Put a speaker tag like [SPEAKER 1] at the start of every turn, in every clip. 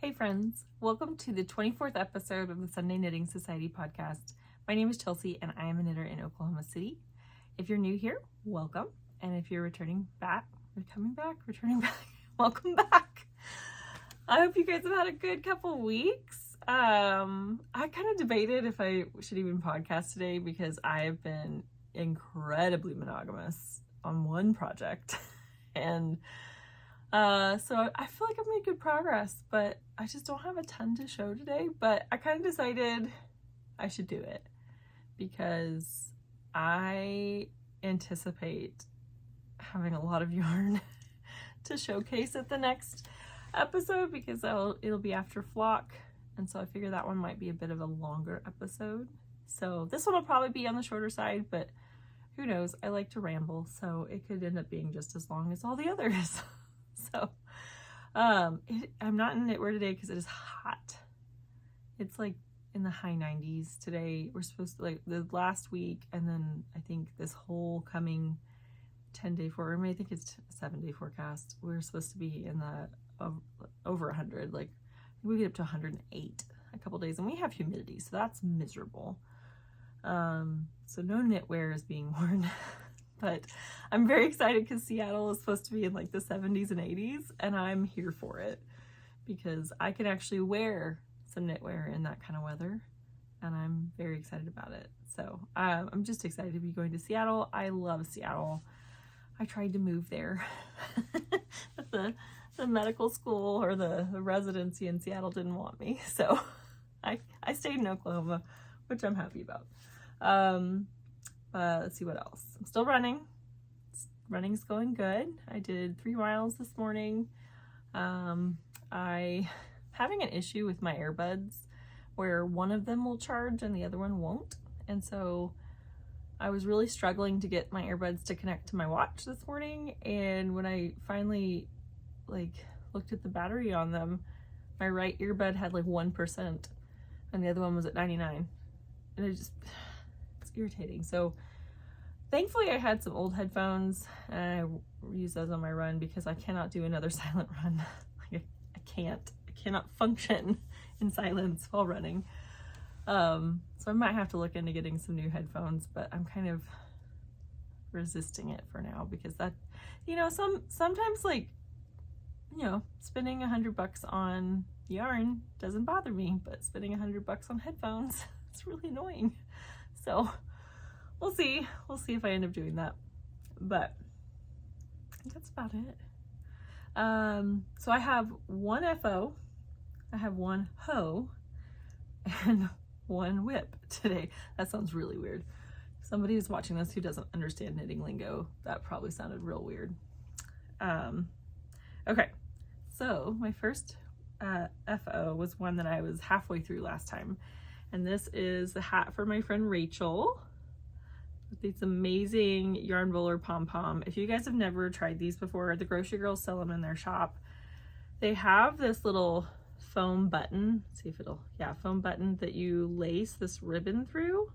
[SPEAKER 1] Hey friends, welcome to the 24th episode of the Sunday Knitting Society podcast. My name is Chelsea and I am a knitter in Oklahoma City. If you're new here, welcome. And if you're returning back, welcome back. I hope you guys have had a good couple weeks. I kind of debated if I should even podcast today because I have been incredibly monogamous on one project. And so I feel like I've made good progress, but I just don't have a ton to show today. But I kind of decided I should do it because I anticipate having a lot of yarn to showcase at the next episode because it'll be after flock. And so I figure that one might be a bit of a longer episode. So this one will probably be on the shorter side, but who knows? I like to ramble, so it could end up being just as long as all the others. So, I'm not in knitwear today because it is hot. It's like in the high 90s today. We're supposed to, like, the last week, and then I think this whole coming 10-day forecast, I think it's a 7-day forecast, we're supposed to be in the over 100. Like, we get up to 108 a couple days, and we have humidity, so that's miserable. So no knitwear is being worn. But I'm very excited because Seattle is supposed to be in like the 70s and 80s, and I'm here for it because I can actually wear some knitwear in that kind of weather, and I'm very excited about it. So I'm just excited to be going to Seattle. I love Seattle. I tried to move there. But the medical school or the residency in Seattle didn't want me, so I stayed in Oklahoma, which I'm happy about. Let's see what else. I'm still running. Running's going good. I did 3 miles this morning. I having an issue with my earbuds where one of them will charge and the other one won't. And so I was really struggling to get my earbuds to connect to my watch this morning. And when I finally looked at the battery on them, my right earbud had like 1% and the other one was at 99. And it's irritating. So thankfully I had some old headphones and I use those on my run because I cannot do another silent run. I cannot function in silence while running. So I might have to look into getting some new headphones, but I'm kind of resisting it for now because that, sometimes spending $100 on yarn doesn't bother me, but spending $100 on headphones, it's really annoying. So we'll see if I end up doing that, but I think that's about it. So I have one FO, I have one hoe, and one whip today. That sounds really weird. Somebody who's watching this who doesn't understand knitting lingo, that probably sounded real weird. Okay, so my first FO was one that I was halfway through last time, and this is the hat for my friend Rachel. These amazing yarn bowler pom-pom. If you guys have never tried these before, the grocery girls sell them in their shop. They have this little foam button. Let's see if foam button that you lace this ribbon through.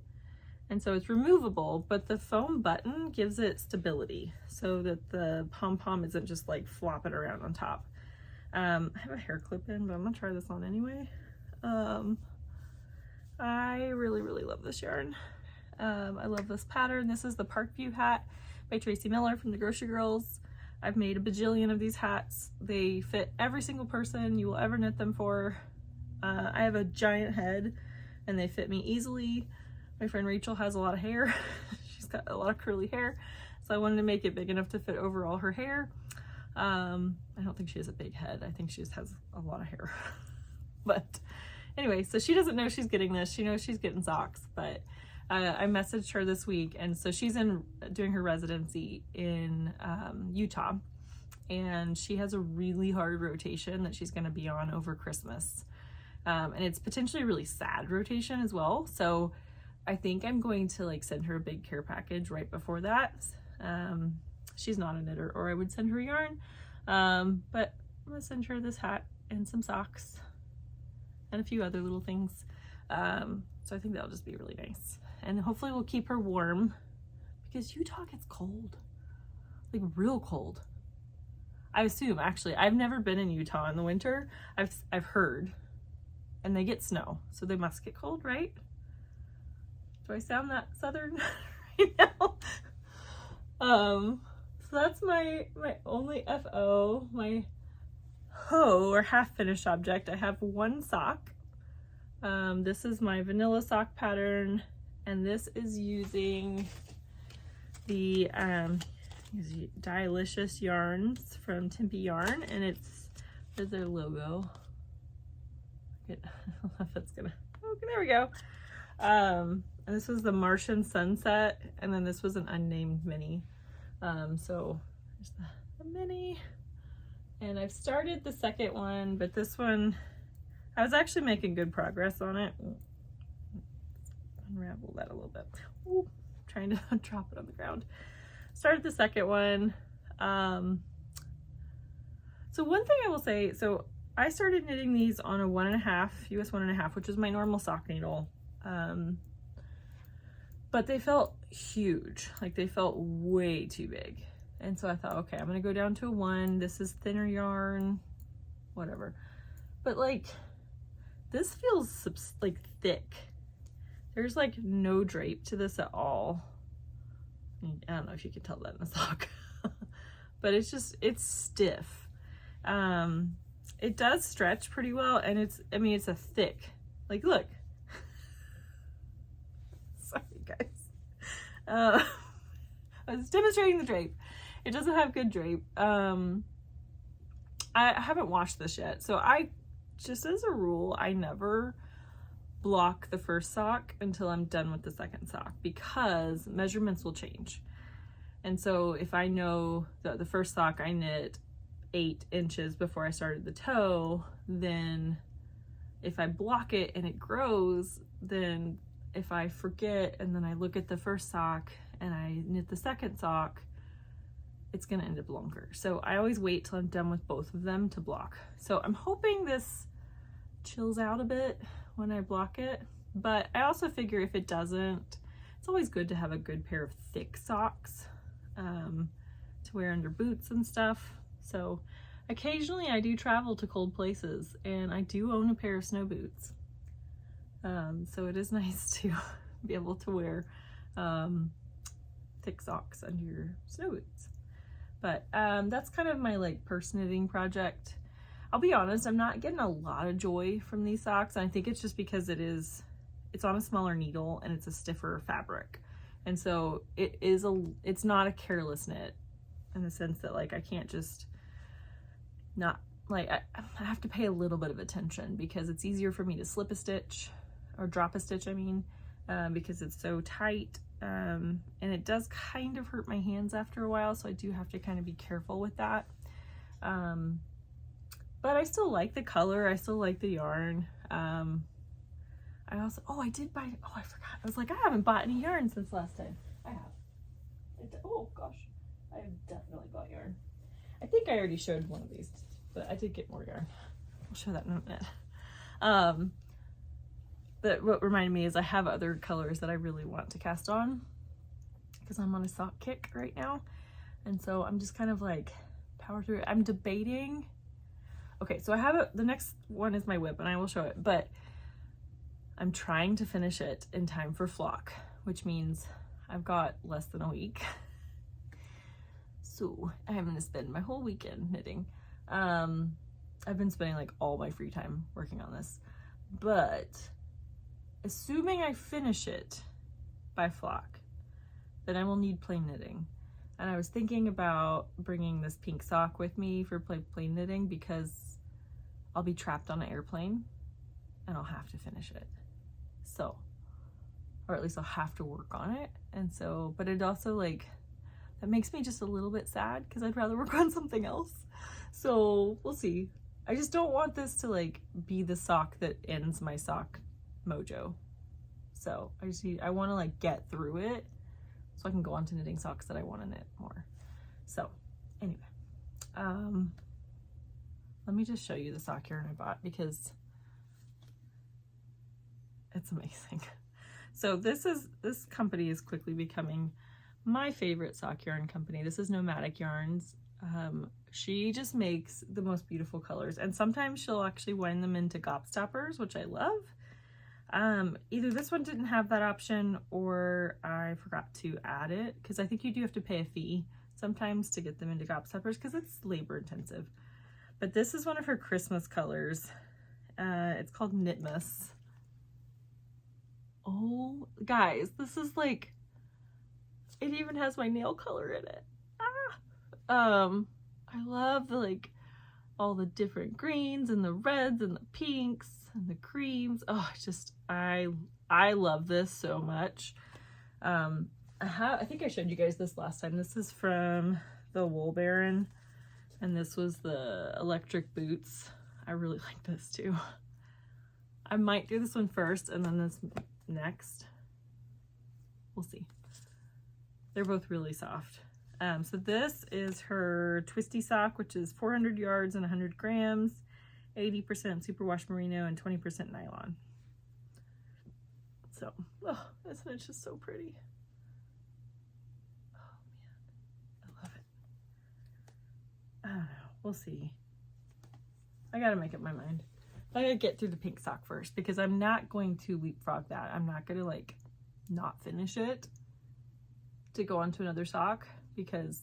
[SPEAKER 1] And so it's removable, but the foam button gives it stability so that the pom-pom isn't just like flopping around on top. I have a hair clip in, but I'm gonna try this on anyway. I really, really love this yarn. I love this pattern. This is the Parkview hat by Tracie Millar from the Grocery Girls. I've made a bajillion of these hats. They fit every single person you will ever knit them for. I have a giant head and they fit me easily. My friend Rachel has a lot of hair. She's got a lot of curly hair, so I wanted to make it big enough to fit over all her hair. I don't think she has a big head. I think she just has a lot of hair. But anyway, so she doesn't know she's getting this. She knows she's getting socks, but I messaged her this week, and so she's doing her residency in Utah, and she has a really hard rotation that she's going to be on over Christmas, and it's potentially a really sad rotation as well. So I think I'm going to send her a big care package right before that. She's not a knitter, or I would send her yarn, but I'm gonna send her this hat and some socks and a few other little things. So I think that'll just be really nice. And hopefully we'll keep her warm because Utah gets cold, like real cold. I assume, actually. I've never been in Utah in the winter. I've heard. And they get snow, so they must get cold, right? Do I sound that southern right now? So that's my only FO, my hoe or half finished object. I have one sock. This is my vanilla sock pattern, and this is using the Delicious yarns from Timpy Yarn, and there's their logo. I don't know if it's gonna, okay, there we go. And this was the Martian Sunset, and then this was an unnamed mini. So there's the mini, and I've started the second one, but this one, I was actually making good progress on it. Unravel that a little bit. Ooh, trying to drop it on the ground. Started the second one. So one thing I will say, so I started knitting these on a 1.5, US 1.5, which is my normal sock needle. But they felt huge, like they felt way too big. And so I thought, okay, I'm gonna go down to a 1. This is thinner yarn, whatever. But like, this feels like thick. There's like no drape to this at all. I don't know if you can tell that in the sock, but it's stiff. It does stretch pretty well, and it's a thick, like, look. Sorry guys. I was demonstrating the drape. It doesn't have good drape. I haven't washed this yet, so just as a rule, I never block the first sock until I'm done with the second sock, because measurements will change. And so if I know that the first sock I knit 8 inches before I started the toe, then if I block it and it grows, then if I forget and then I look at the first sock and I knit the second sock, it's gonna end up longer. So I always wait till I'm done with both of them to block. So I'm hoping this chills out a bit when I block it, but I also figure if it doesn't, it's always good to have a good pair of thick socks to wear under boots and stuff. So occasionally I do travel to cold places, and I do own a pair of snow boots. So it is nice to be able to wear thick socks under your snow boots. But that's kind of my like purse knitting project. I'll be honest, I'm not getting a lot of joy from these socks, and I think it's just because it's on a smaller needle and it's a stiffer fabric. And so it's not a careless knit, in the sense that like I can't just not, like, I have to pay a little bit of attention, because it's easier for me to slip a stitch or drop a stitch, because it's so tight, and it does kind of hurt my hands after a while, so I do have to kind of be careful with that. But I still like the color, I still like the yarn. I also, I did buy, I forgot, I was like, I haven't bought any yarn since last time. I have. Oh gosh, I have definitely bought yarn. I think I already showed one of these, but I did get more yarn. I'll show that in a minute. But what reminded me is I have other colors that I really want to cast on, because I'm on a sock kick right now. And so I'm just kind of like power through it. I'm debating. Okay, so I have the next one is my whip, and I will show it, but I'm trying to finish it in time for flock, which means I've got less than a week. So I'm gonna spend my whole weekend knitting. I've been spending like all my free time working on this, but assuming I finish it by flock, then I will need plain knitting. And I was thinking about bringing this pink sock with me for plain knitting, because I'll be trapped on an airplane and I'll have to finish it. So, or at least I'll have to work on it. And so, but it also like, that makes me just a little bit sad, because I'd rather work on something else. So we'll see. I just don't want this to like be the sock that ends my sock mojo. So I want to like get through it so I can go on to knitting socks that I want to knit more. So anyway, let me just show you the sock yarn I bought, because it's amazing. So this company is quickly becoming my favorite sock yarn company. This is Nomadic Yarns. She just makes the most beautiful colors, and sometimes she'll actually wind them into gobstoppers, which I love. Either this one didn't have that option or I forgot to add it, because I think you do have to pay a fee sometimes to get them into gobstoppers because it's labor intensive. But this is one of her Christmas colors. It's called Knitmas. Oh, guys, this is like, it even has my nail color in it. I love the, like, all the different greens and the reds and the pinks and the creams. Oh, I love this so much. I think I showed you guys this last time. This is from the Wool Baron, and this was the electric boots. I really like this too. I might do this one first and then this next. We'll see. They're both really soft. So this is her twisty sock, which is 400 yards and 100 grams, 80% superwash merino and 20% nylon. So, oh, isn't it just so pretty? Oh man, I love it. I don't know, we'll see. I gotta make up my mind. I gotta get through the pink sock first, because I'm not going to leapfrog that. I'm not gonna like not finish it to go on to another sock, because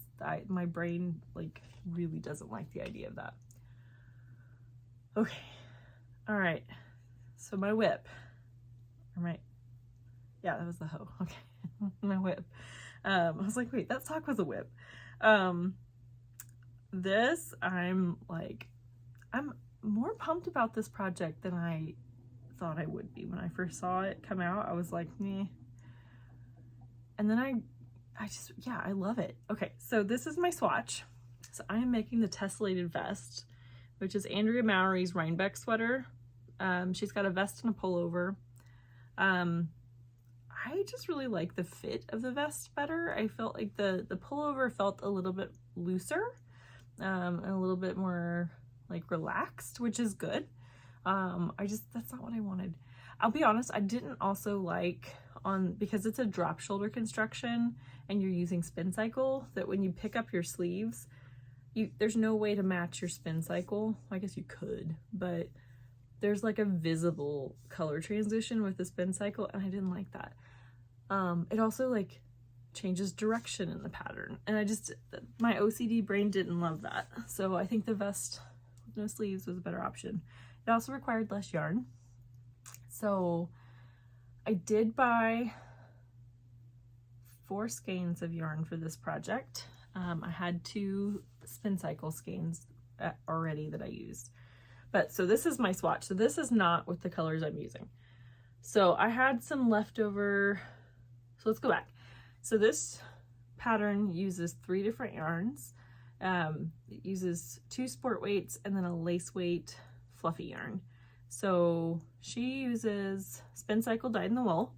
[SPEAKER 1] my brain like really doesn't like the idea of that. Okay, all right, so my whip, yeah, that was the hoe. Okay, my whip. I was like, wait, that sock was a whip. This, I'm more pumped about this project than I thought I would be. When I first saw it come out, I was like, meh. And then I love it. Okay, so this is my swatch. So I am making the Tesselated vest, which is Andrea Mowrey's Rhinebeck sweater. She's got a vest and a pullover. I just really like the fit of the vest better. I felt like the pullover felt a little bit looser, and a little bit more like relaxed, which is good. That's not what I wanted. I'll be honest, I didn't also like because it's a drop shoulder construction and you're using spin cycle, that when you pick up your sleeves, there's no way to match your spin cycle. I guess you could, but there's like a visible color transition with the spin cycle, and I didn't like that. It also like changes direction in the pattern, and my OCD brain didn't love that. So I think the vest with no sleeves was a better option. It also required less yarn. So I did buy 4 skeins of yarn for this project. I had 2 spin cycle skeins already that I used. But so this is my swatch. So this is not with the colors I'm using. So I had some leftover. So let's go back. So this pattern uses 3 different yarns. It uses 2 sport weights and then a lace weight fluffy yarn. So she uses spin cycle dyed in the wool,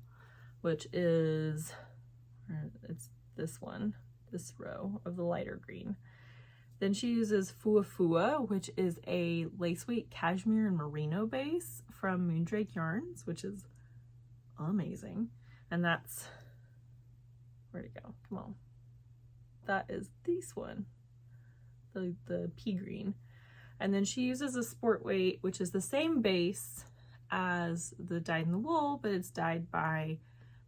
[SPEAKER 1] which is, it's this one, this row of the lighter green. Then she uses Fua Fua, which is a lace weight cashmere and merino base from Moondrake Yarns, which is amazing. And that's, where'd it go? Come on. That is this one, the pea green. And then she uses a sport weight, which is the same base as the dyed in the wool, but it's dyed by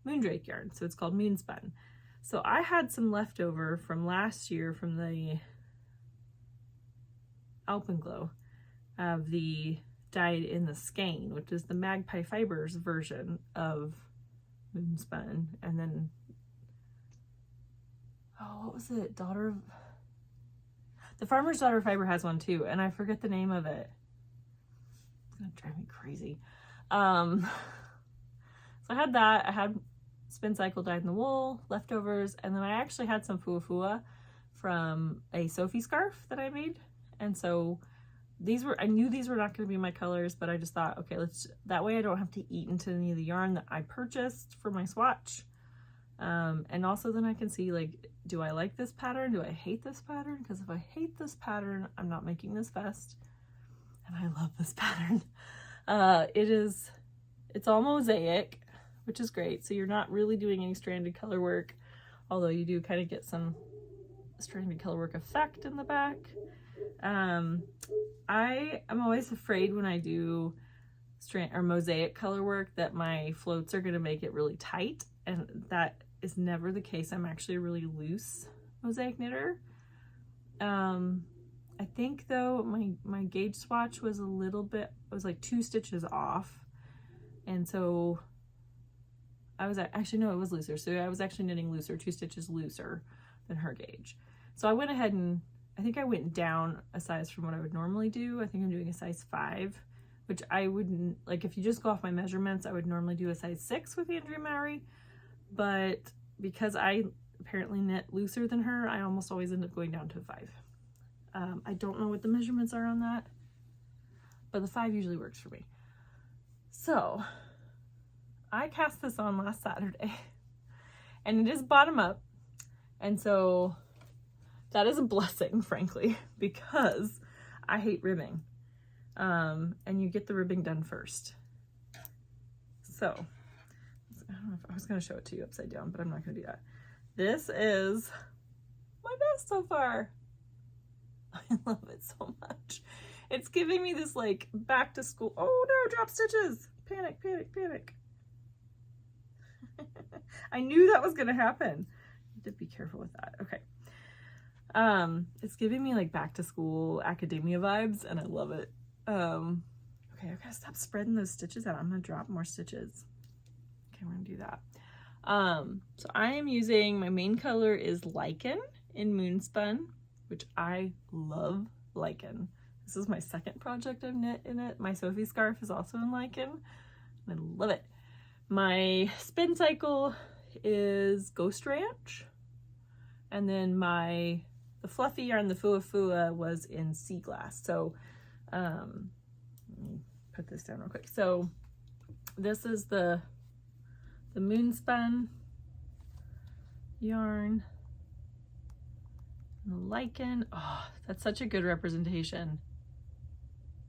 [SPEAKER 1] Moondrake Yarn. So it's called Moonspun. So I had some leftover from last year from the Alpenglow of the dyed in the skein, which is the Magpie Fibers version of Moonspun. And then, oh, what was it? The Farmer's Daughter Fiber has one too, and I forget the name of it. It's gonna drive me crazy. So I had that. I had spin cycle dyed in the wool, leftovers, and then I actually had some Fua from a Sophie scarf that I made. And so I knew these were not gonna be my colors, but I just thought, okay, that way I don't have to eat into any of the yarn that I purchased for my swatch. And also then I can see, like, do I like this pattern? Do I hate this pattern? Because if I hate this pattern, I'm not making this vest. And I love this pattern. It's all mosaic, which is great. So you're not really doing any stranded color work, although you do kind of get some Tracie Millar work effect in the back. I am always afraid when I do strand or mosaic color work that my floats are going to make it really tight, and that is never the case. I'm actually a really loose mosaic knitter. I think though my gauge swatch was like 2 stitches off, and so I was actually, no, it was looser. So I was actually knitting looser, 2 stitches looser than her gauge. So I went ahead and I think I went down a size from what I would normally do. I think I'm doing a size 5, which I wouldn't, like if you just go off my measurements, I would normally do a size 6 with Andrea Mowrey. But because I apparently knit looser than her, I almost always end up going down to a 5. I don't know what the measurements are on that, but the 5 usually works for me. So I cast this on last Saturday, and it is bottom up, and so that is a blessing, frankly, because I hate ribbing, and you get the ribbing done first. So I don't know if I was going to show it to you upside down, but I'm not going to do that. This is my best so far. I love it so much. It's giving me this like back to school. Oh no, drop stitches. Panic, panic, panic. I knew that was going to happen. I need to be careful with that. Okay. It's giving me like back to school academia vibes, and I love it. Okay, I gotta stop spreading those stitches out. I'm gonna drop more stitches. Okay, we're gonna do that. So I am using, my main color is Lichen in Moonspun, which I love Lichen. This is my second project I've knit in it. My Sophie scarf is also in Lichen, and I love it. My spin cycle is Ghost Ranch, and then the fluffy yarn, the Fua Fua, was in Sea Glass. So let me put this down real quick. So this is the Moonspun yarn, and the Lichen. Oh, that's such a good representation.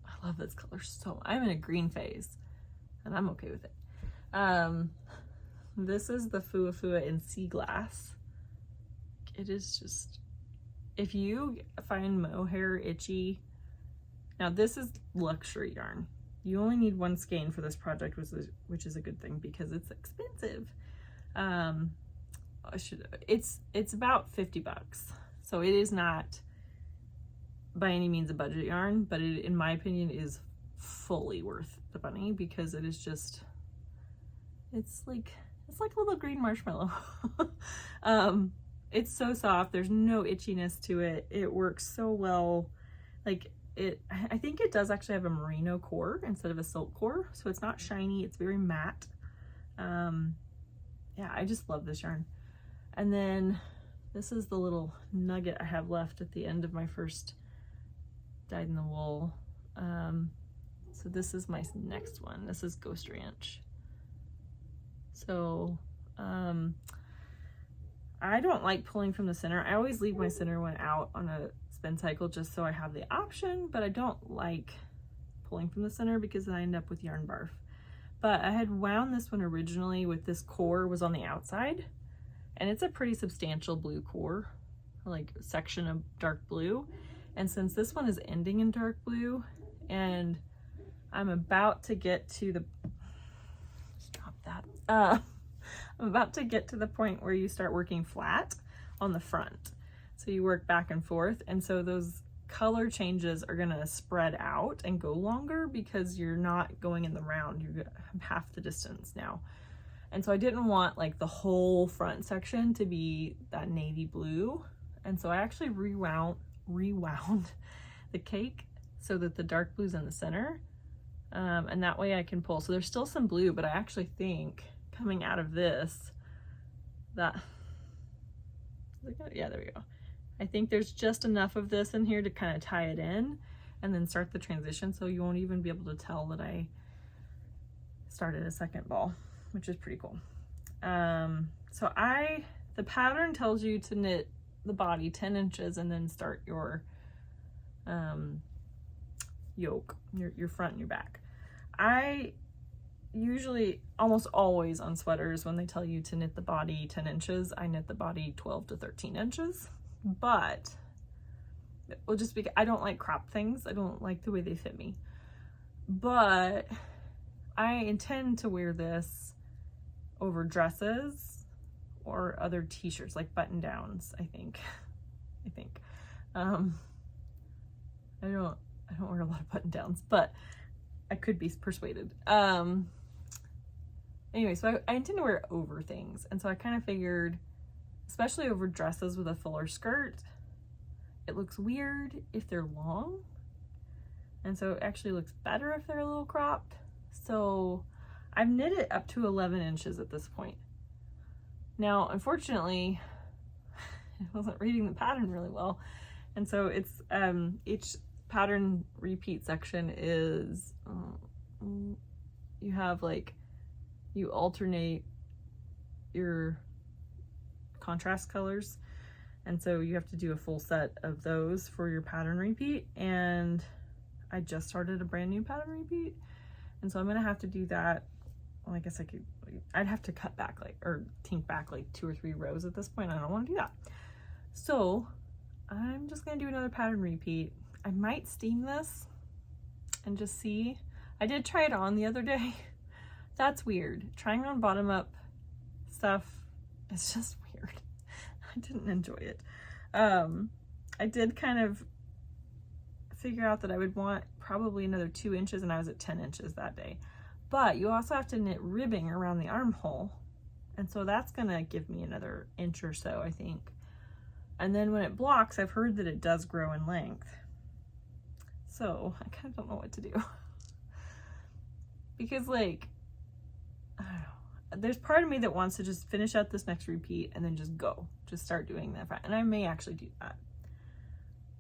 [SPEAKER 1] I love this color so. I'm in a green phase, and I'm okay with it. This is the Fua Fua in Sea Glass. It is just, if you find mohair itchy, now this is luxury yarn. You only need 1 skein for this project, which is a good thing because it's expensive. It's about $50, so it is not by any means a budget yarn, but it, in my opinion, is fully worth the money because it is just, it's like a little green marshmallow. It's so soft. There's no itchiness to it. It works so well. Like I think it does actually have a merino core instead of a silk core, so it's not shiny. It's very matte. Yeah, I just love this yarn. And then this is the little nugget I have left at the end of my first dyed in the wool. So this is my next one. This is Ghost Ranch. So I don't like pulling from the center. I always leave my center one out on a spin cycle just so I have the option, but I don't like pulling from the center because then I end up with yarn barf. But I had wound this one originally with this core was on the outside, and it's a pretty substantial blue core, like section of dark blue. And since this one is ending in dark blue, and I'm about to get to the, stop that. I'm about to get to the point where you start working flat on the front. So you work back and forth, and so those color changes are gonna spread out and go longer because you're not going in the round, you're half the distance now. And so I didn't want like the whole front section to be that navy blue. And so I actually rewound the cake so that the dark blue's in the center. And that way I can pull. So there's still some blue, but I actually think coming out of this, yeah, there we go. I think there's just enough of this in here to kind of tie it in and then start the transition, so you won't even be able to tell that I started a second ball, which is pretty cool. So the pattern tells you to knit the body 10 inches and then start your yoke, your front and your back. I usually, almost always on sweaters, when they tell you to knit the body 10 inches, I knit the body 12 to 13 inches. but, well, just because I don't like crop things. I don't like the way they fit me. But I intend to wear this over dresses or other t-shirts, like button downs, I think. I don't wear a lot of button downs, but I could be persuaded. Anyway, so I intend to wear it over things. And so I kind of figured, especially over dresses with a fuller skirt, it looks weird if they're long. And so it actually looks better if they're a little cropped. So I've knit it up to 11 inches at this point. Now, unfortunately, I wasn't reading the pattern really well. And so it's, each pattern repeat section is, you have like, you alternate your contrast colors. And so you have to do a full set of those for your pattern repeat. And I just started a brand new pattern repeat. And so I'm gonna have to do that. Well, I guess I'd have to cut back or tink back like 2 or 3 rows at this point. I don't wanna do that. So I'm just gonna do another pattern repeat. I might steam this and just see. I did try it on the other day. That's weird. Trying on bottom up stuff is just weird. I didn't enjoy it. I did kind of figure out that I would want probably another 2 inches, and I was at 10 inches that day. But you also have to knit ribbing around the armhole. And so that's gonna give me another inch or so, I think. And then when it blocks, I've heard that it does grow in length. So I kind of don't know what to do. Because like, I don't know, there's part of me that wants to just finish out this next repeat and then just start doing that. And I may actually do that.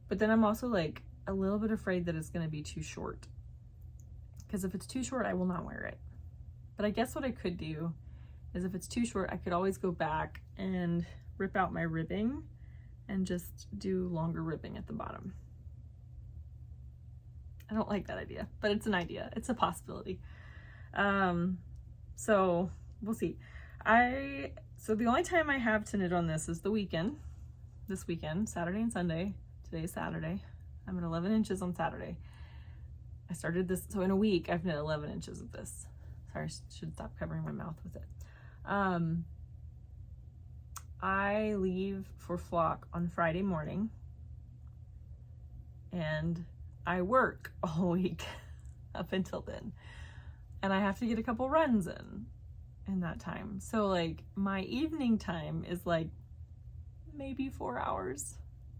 [SPEAKER 1] But then I'm also like a little bit afraid that it's gonna be too short. Because if it's too short, I will not wear it. But I guess what I could do is if it's too short, I could always go back and rip out my ribbing and just do longer ribbing at the bottom. I don't like that idea, but it's an idea. It's a possibility. So we'll see. So the only time I have to knit on this is the weekend. This weekend, Saturday and Sunday. Today's Saturday. I'm at 11 inches on Saturday. I started this, so in a week I've knit 11 inches of this. Sorry, I should stop covering my mouth with it. I leave for flock on Friday morning, and I work all week up until then. And I have to get a couple runs in that time. So like my evening time is like maybe 4 hours,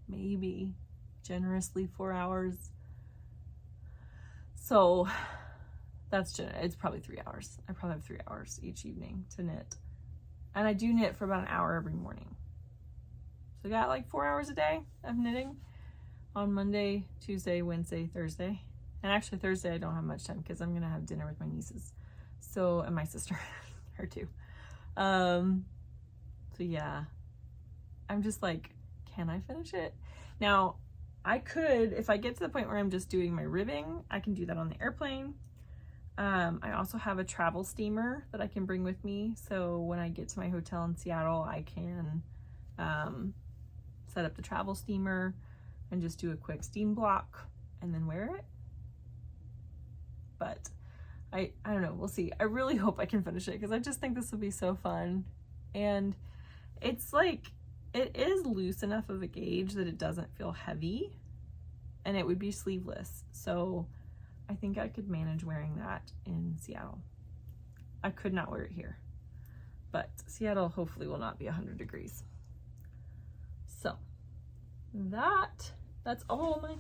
[SPEAKER 1] maybe generously 4 hours. So it's probably 3 hours. I probably have 3 hours each evening to knit. And I do knit for about an hour every morning. So I got like 4 hours a day of knitting on Monday, Tuesday, Wednesday, Thursday. And actually Thursday I don't have much time because I'm gonna have dinner with my nieces. So, and my sister, her too. So yeah, I'm just like, can I finish it? Now, I could, if I get to the point where I'm just doing my ribbing, I can do that on the airplane. I also have a travel steamer that I can bring with me. So when I get to my hotel in Seattle, I can set up the travel steamer and just do a quick steam block and then wear it. But I don't know, we'll see. I really hope I can finish it because I just think this will be so fun. And it's like, it is loose enough of a gauge that it doesn't feel heavy, and it would be sleeveless. So I think I could manage wearing that in Seattle. I could not wear it here, but Seattle hopefully will not be 100 degrees. So that's all my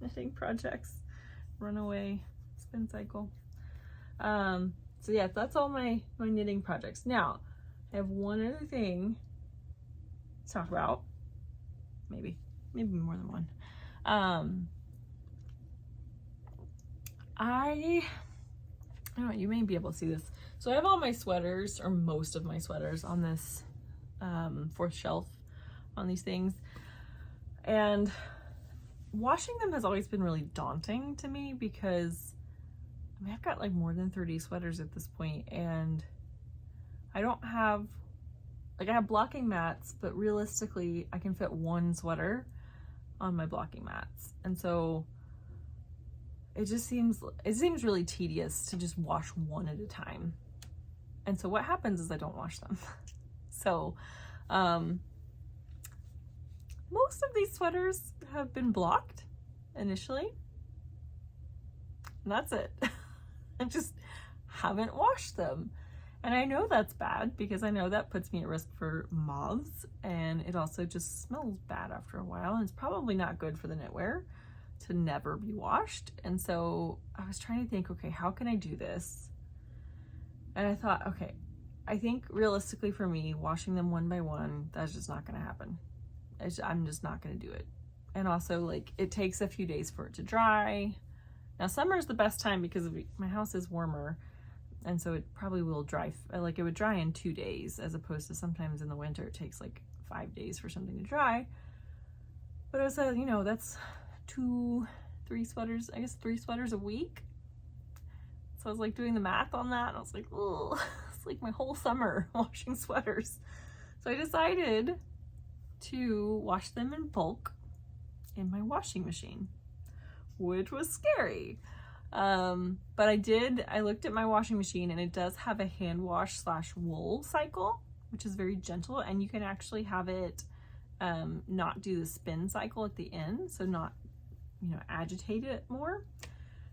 [SPEAKER 1] knitting projects. Runaway, spin cycle. So yeah, that's all my knitting projects. Now, I have one other thing to talk about. Maybe more than one. I don't know, you may be able to see this. So I have all my sweaters, or most of my sweaters, on this 4th shelf on these things. And washing them has always been really daunting to me because I mean, I've got like more than 30 sweaters at this point, and I don't have like I have blocking mats, but realistically I can fit one sweater on my blocking mats. And so it seems really tedious to just wash one at a time. And so what happens is I don't wash them. So most of these sweaters have been blocked initially, and that's it. I just haven't washed them. And I know that's bad because I know that puts me at risk for moths, and it also just smells bad after a while, and it's probably not good for the knitwear to never be washed. And so I was trying to think, okay, how can I do this? And I thought, okay, I think realistically for me, washing them one by one, that's just not going to happen. I'm just not going to do it. And also, like, it takes a few days for it to dry. Now, summer is the best time because my house is warmer, and so it probably will dry, like it would dry in 2 days, as opposed to sometimes in the winter it takes like 5 days for something to dry. But it was you know, that's 3 sweaters, I guess 3 sweaters a week. So I was like doing the math on that, and I was like, oh, it's like my whole summer washing sweaters. So I decided to wash them in bulk in my washing machine, which was scary. But I looked at my washing machine, and it does have a hand wash / wool cycle, which is very gentle, and you can actually have it not do the spin cycle at the end, so not, you know, agitate it more.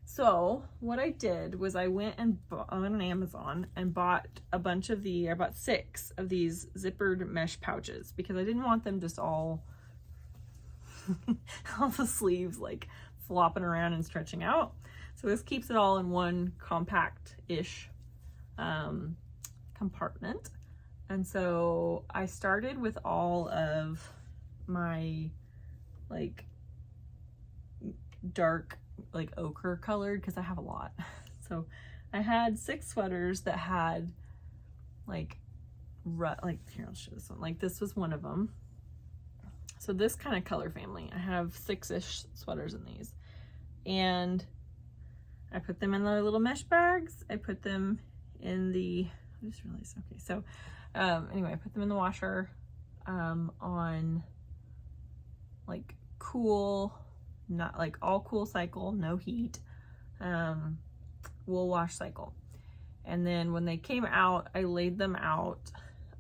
[SPEAKER 1] So what I did was I went and on Amazon and bought I bought 6 of these zippered mesh pouches because I didn't want them just all the sleeves like flopping around and stretching out. So this keeps it all in one compact-ish compartment. And so I started with all of my like dark, like ochre colored, because I have a lot. So I had 6 sweaters that had like here, I'll show this one. Like this was one of them. So this kind of color family, I have 6-ish sweaters in these, and I put them in their little mesh bags. I put them in I just realized, okay, so anyway, I put them in the washer on like cool, not like all cool cycle, no heat, wool wash cycle. And then when they came out, I laid them out.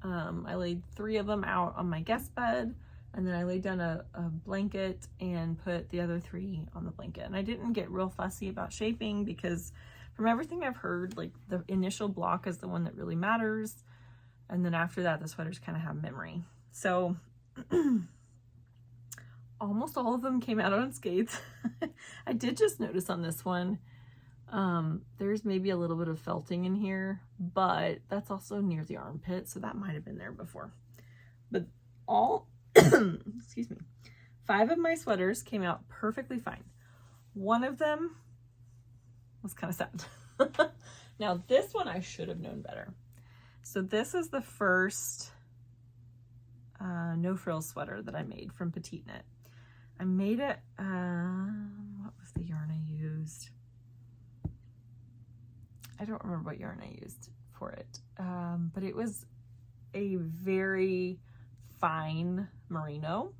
[SPEAKER 1] I laid 3 of them out on my guest bed, and then I laid down a blanket and put the other 3 on the blanket. And I didn't get real fussy about shaping because from everything I've heard, like the initial block is the one that really matters. And then after that, the sweaters kind of have memory. So almost all of them came out unscathed. I did just notice on this one, there's maybe a little bit of felting in here, but that's also near the armpit, so that might have been there before. But excuse me, 5 of my sweaters came out perfectly fine. One of them was kind of sad. Now this one I should have known better. So this is the first no frills sweater that I made from Petite Knit. I made it, what was the yarn I used? I don't remember what yarn I used for it, but it was a very fine merino.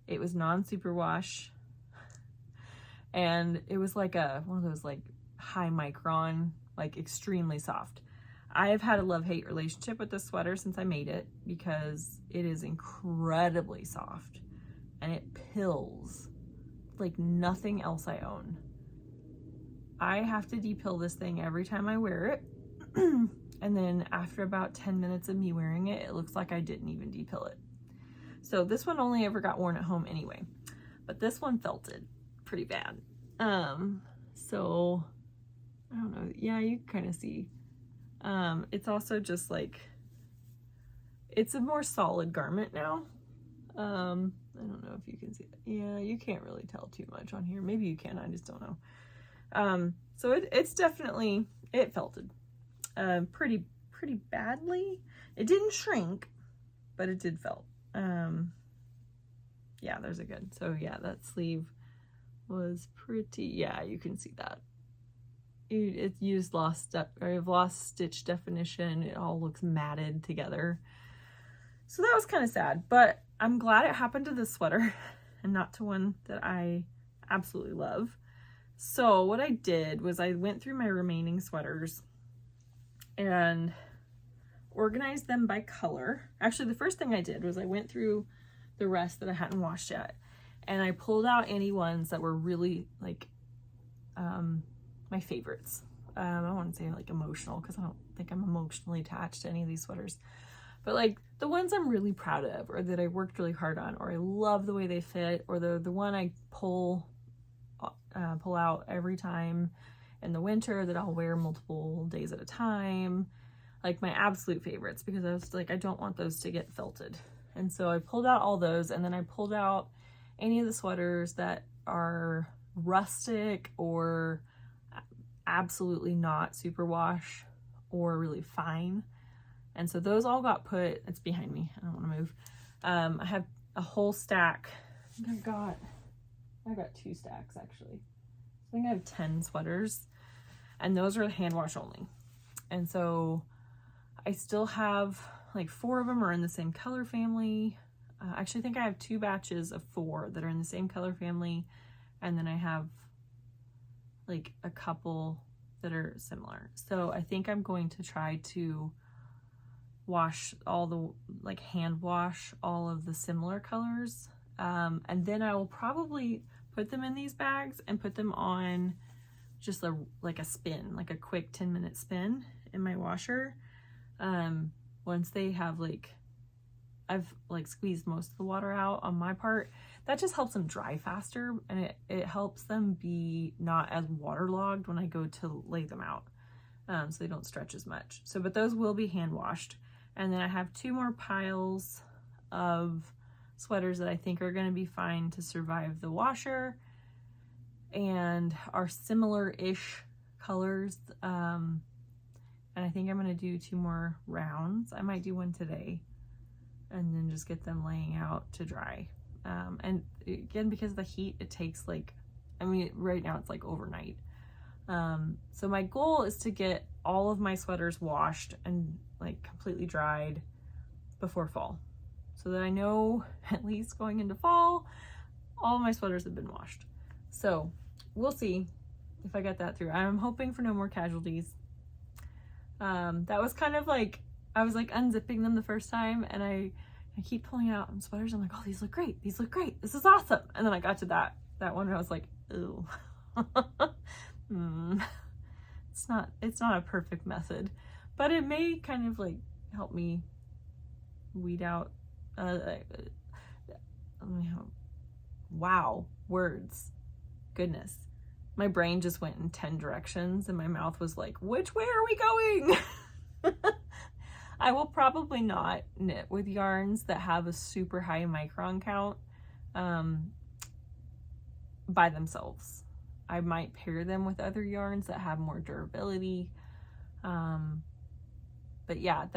[SPEAKER 1] It was non-superwash, and it was like one of those like high micron, like extremely soft. I have had a love-hate relationship with this sweater since I made it because it is incredibly soft and it pills like nothing else I own. I have to depill this thing every time I wear it. And then after about 10 minutes of me wearing it, it looks like I didn't even depill it. So this one only ever got worn at home anyway, but this one felted pretty bad. So I don't know. Yeah, you can kind of see. It's also just like, it's a more solid garment now. I don't know if you can see it. Yeah, you can't really tell too much on here. Maybe you can, I just don't know. So it's definitely, it felted pretty badly. It didn't shrink, but it did felt. Yeah, there's a good. So yeah, that sleeve was pretty, yeah, you can see that. You just lost stitch definition. It all looks matted together. So that was kind of sad, but I'm glad it happened to this sweater and not to one that I absolutely love. So what I did was I went through my remaining sweaters and organized them by color. Actually, the first thing I did was I went through the rest that I hadn't washed yet, and I pulled out any ones that were really like my favorites. I don't want to say like emotional, because I don't think I'm emotionally attached to any of these sweaters, but like the ones I'm really proud of, or that I worked really hard on, or I love the way they fit, or the one I pull out every time in the winter that I'll wear multiple days at a time, like my absolute favorites, because I was like, I don't want those to get felted. And so I pulled out all those, and then I pulled out any of the sweaters that are rustic or absolutely not superwash or really fine. And so those all got put, it's behind me, I don't want to move. I have a whole stack. I think I got 2 stacks actually. I think I have 10 sweaters, and those are hand wash only. And so I still have like 4 of them are in the same color family. Actually, I think I have 2 batches of 4 that are in the same color family, and then I have like a couple that are similar. So I think I'm going to try to wash all the, like hand wash all of the similar colors. And then I will probably put them in these bags and put them on just like a spin, like a quick 10-minute spin in my washer. Once they have I've squeezed most of the water out on my part, that just helps them dry faster, and it helps them be not as waterlogged when I go to lay them out, so they don't stretch as much. So, but those will be hand washed. And then I have 2 more piles of sweaters that I think are going to be fine to survive the washer and are similar-ish colors. And I think I'm going to do 2 more rounds. I might do one today and then just get them laying out to dry. And again, because of the heat, it takes right now it's like overnight. So my goal is to get all of my sweaters washed and like completely dried before fall, so that I know at least going into fall, all my sweaters have been washed. So we'll see if I get that through. I'm hoping for no more casualties. That was kind of like, I was like unzipping them the first time, and I keep pulling out some sweaters. I'm like, oh, these look great. These look great. This is awesome. And then I got to that one, and I was like, ooh. It's not a perfect method, but it may kind of like help me weed out, wow, words. Goodness. My brain just went in 10 directions, and my mouth was like, which way are we going? I will probably not knit with yarns that have a super high micron count by themselves. I might pair them with other yarns that have more durability. But yeah,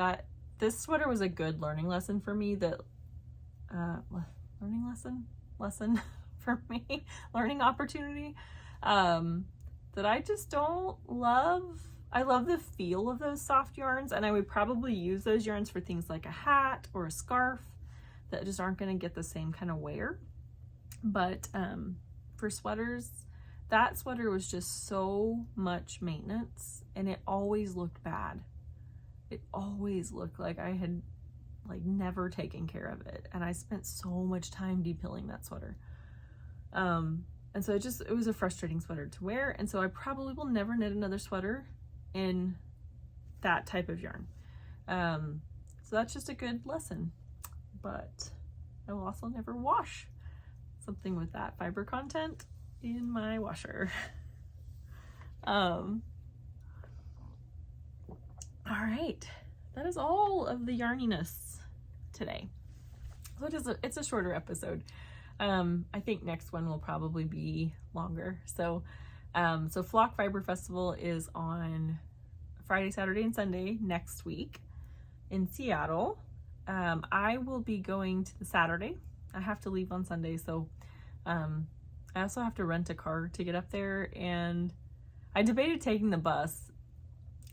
[SPEAKER 1] this sweater was a good learning lesson for me, lesson for me, learning opportunity, that I just don't love. I love the feel of those soft yarns, and I would probably use those yarns for things like a hat or a scarf that just aren't going to get the same kind of wear. But for sweaters, that sweater was just so much maintenance, and it always looked bad. It always looked like I had never taken care of it, and I spent so much time depilling that sweater. And so it was a frustrating sweater to wear, and so I probably will never knit another sweater in that type of yarn. So that's just a good lesson, but I will also never wash something with that fiber content in my washer. All right, that is all of the yarniness today. So it's a shorter episode. I think next one will probably be longer. So Flock Fiber Festival is on Friday, Saturday, and Sunday next week in Seattle. I will be going to the Saturday. I have to leave on Sunday, so I also have to rent a car to get up there, and I debated taking the bus.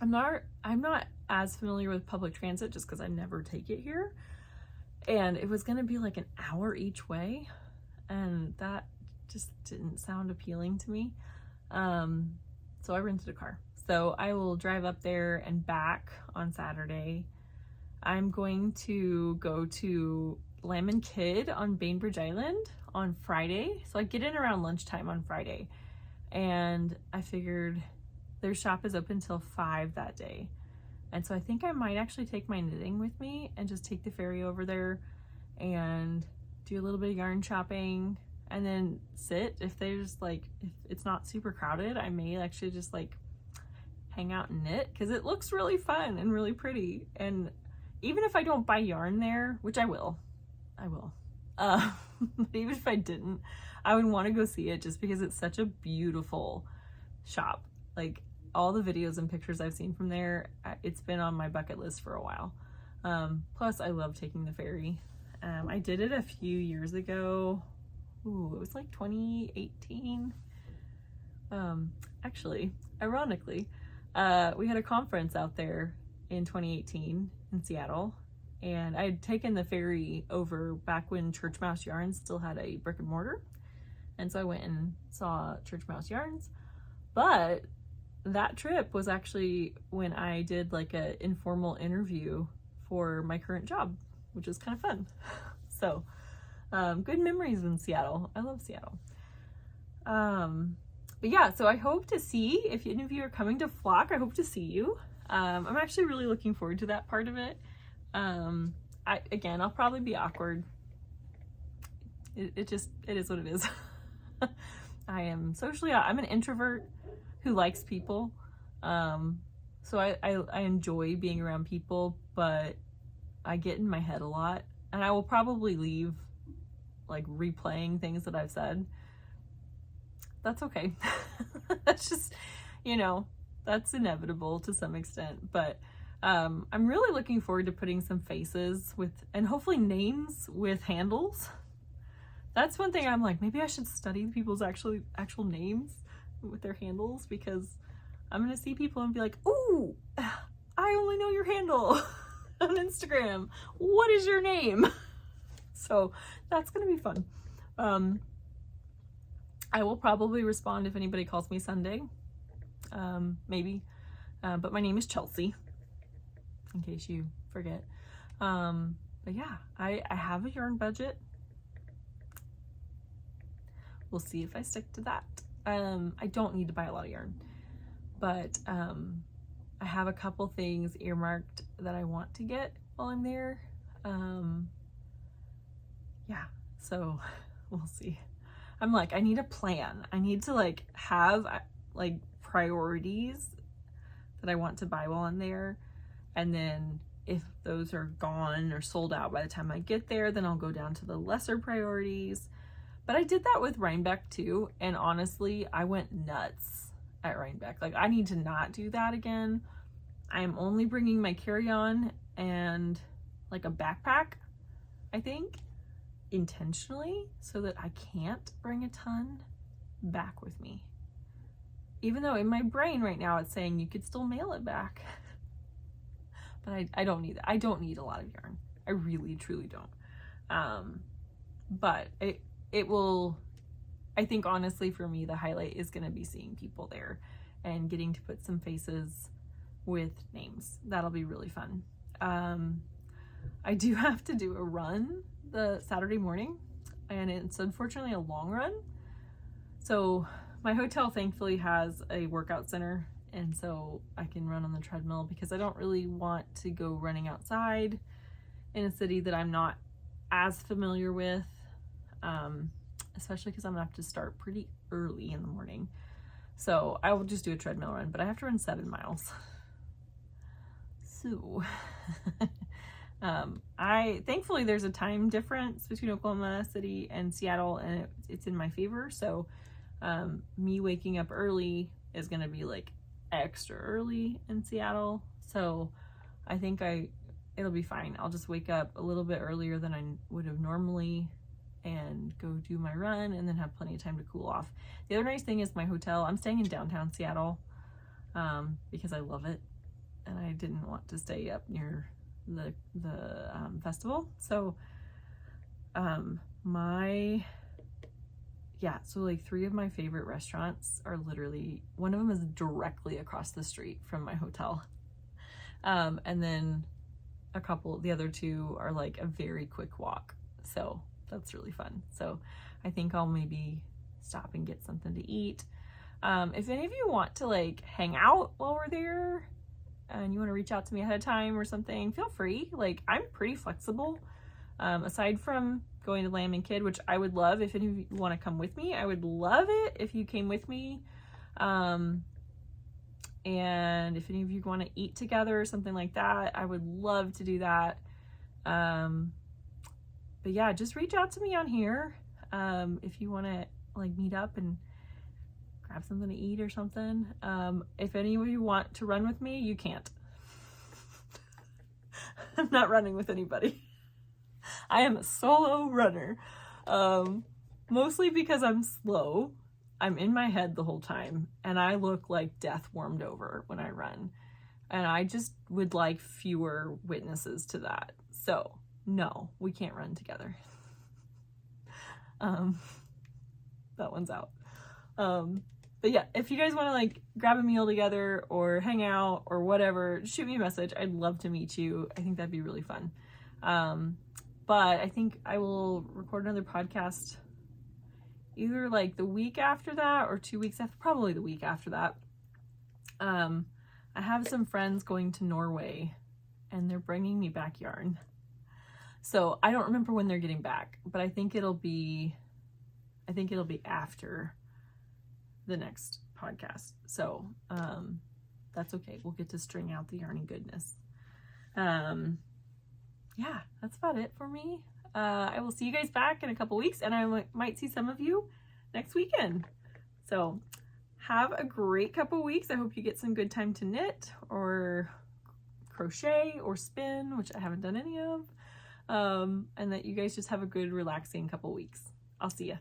[SPEAKER 1] I'm not as familiar with public transit just because I never take it here. And it was gonna be like an hour each way, and that just didn't sound appealing to me. So I rented a car. So I will drive up there and back on Saturday. I'm going to go to Lamb and Kid on Bainbridge Island on Friday. So I get in around lunchtime on Friday. And I figured their shop is open till 5 that day. And so I think I might actually take my knitting with me and just take the ferry over there and do a little bit of yarn shopping and then sit. If it's not super crowded, I may actually just like hang out and knit, because it looks really fun and really pretty. And even if I don't buy yarn there, which I will, but even if I didn't, I would want to go see it just because it's such a beautiful shop. Like, all the videos and pictures I've seen from there, it's been on my bucket list for a while. Plus I love taking the ferry. I did it a few years ago. Ooh, it was like 2018. Actually, ironically, we had a conference out there in 2018 in Seattle, and I had taken the ferry over back when Church Mouse Yarns still had a brick and mortar. And so I went and saw Church Mouse Yarns. But that trip was actually when I did like an informal interview for my current job, which was kind of fun. So, good memories in Seattle. I love Seattle. But yeah, so I hope to see, if any of you are coming to Flock, I hope to see you. I'm actually really looking forward to that part of it. Again, I'll probably be awkward. It is what it is. I'm an introvert who likes people. So I enjoy being around people, but I get in my head a lot, and I will probably leave like replaying things that I've said. That's okay. That's just, that's inevitable to some extent, but I'm really looking forward to putting some faces and hopefully names with handles. That's one thing I'm like, maybe I should study people's actual names with their handles, because I'm gonna see people and be like, ooh, I only know your handle on Instagram. What is your name? So that's gonna be fun. I will probably respond if anybody calls me Sunday. Maybe. But my name is Chelsea, in case you forget. But yeah, I have a yarn budget. We'll see if I stick to that. I don't need to buy a lot of yarn, but I have a couple things earmarked that I want to get while I'm there. Yeah, so we'll see. I'm like, I need a plan. I need to have priorities that I want to buy while I'm there. And then if those are gone or sold out by the time I get there, then I'll go down to the lesser priorities. But I did that with Rhinebeck too. And honestly, I went nuts at Rhinebeck. I need to not do that again. I am only bringing my carry-on and a backpack, I think, intentionally, so that I can't bring a ton back with me. Even though in my brain right now it's saying you could still mail it back. But I don't need that. I don't need a lot of yarn. I really, truly don't. But it will, I think honestly for me, the highlight is going to be seeing people there and getting to put some faces with names. That'll be really fun. I do have to do a run the Saturday morning, and it's unfortunately a long run. So my hotel thankfully has a workout center, and so I can run on the treadmill, because I don't really want to go running outside in a city that I'm not as familiar with, especially because I'm gonna have to start pretty early in the morning. So I will just do a treadmill run, but I have to run 7 miles. So thankfully there's a time difference between Oklahoma City and Seattle, and it's in my favor. So me waking up early is gonna be extra early in Seattle. So I think it'll be fine. I'll just wake up a little bit earlier than I would have normally and go do my run, and then have plenty of time to cool off. The other nice thing is my hotel, I'm staying in downtown Seattle, because I love it, and I didn't want to stay up near festival. So so like 3 of my favorite restaurants are literally, one of them is directly across the street from my hotel. And then the other 2 are like a very quick walk. So that's really fun. So I think I'll maybe stop and get something to eat. If any of you want to like hang out while we're there and you want to reach out to me ahead of time or something, feel free. Like, I'm pretty flexible. Aside from going to Lamb and Kid, which I would love if any of you want to come with me. I would love it if you came with me. And if any of you want to eat together or something like that, I would love to do that. But yeah, just reach out to me on here. If you want to like meet up and grab something to eat or something. If any of you want to run with me, you can't. I'm not running with anybody. I am a solo runner. Mostly because I'm slow. I'm in my head the whole time, and I look like death warmed over when I run. And I just would like fewer witnesses to that. So no, we can't run together. That one's out. But yeah, if you guys want to like grab a meal together or hang out or whatever, shoot me a message. I'd love to meet you. I think that'd be really fun. But I think I will record another podcast either like the week after that or 2 weeks after, probably the week after that. I have some friends going to Norway and they're bringing me back yarn. So I don't remember when they're getting back, but I think it'll be after the next podcast. So, that's okay. We'll get to string out the yarny goodness. Yeah, that's about it for me. I will see you guys back in a couple weeks, and I might see some of you next weekend. So have a great couple weeks. I hope you get some good time to knit or crochet or spin, which I haven't done any of. And that you guys just have a good, relaxing couple weeks. I'll see ya.